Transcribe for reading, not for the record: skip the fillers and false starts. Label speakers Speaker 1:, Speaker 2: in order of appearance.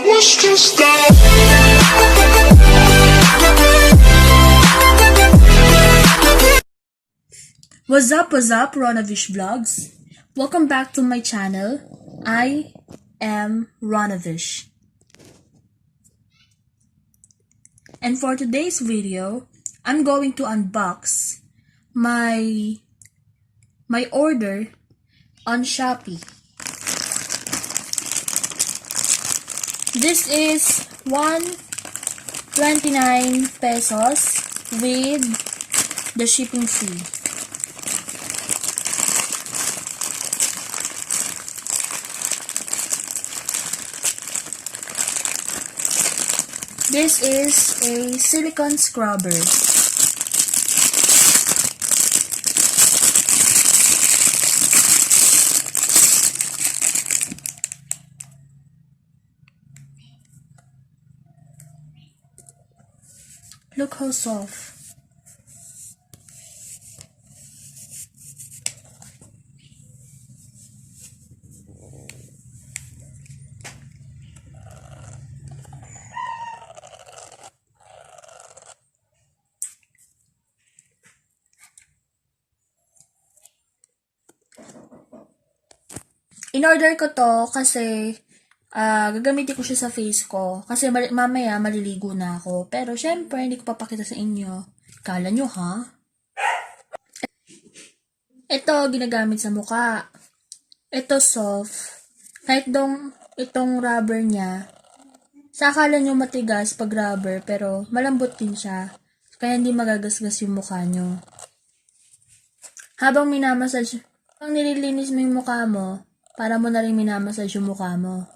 Speaker 1: was stressed out.
Speaker 2: What's up, Ronnaviche Vlogs? Welcome back to my channel. I am Ronnaviche. And for today's video, I'm going to unbox my order on Shopee. This is 129 pesos with the shipping fee. This is a silicone scrubber. Look how soft. In-order ko to kasi gagamitin ko siya sa face ko. Kasi mamaya maliligo na ako. Pero syempre, hindi ko papakita sa inyo. Kala nyo ha? Ito, ginagamit sa mukha. Ito soft. Kahit itong rubber niya, sa akala nyo matigas pag rubber, pero malambot din siya. Kaya hindi magagasgas yung mukha nyo. Habang nililinis mo yung mukha mo, para mo na rin minamassage yung mukha mo.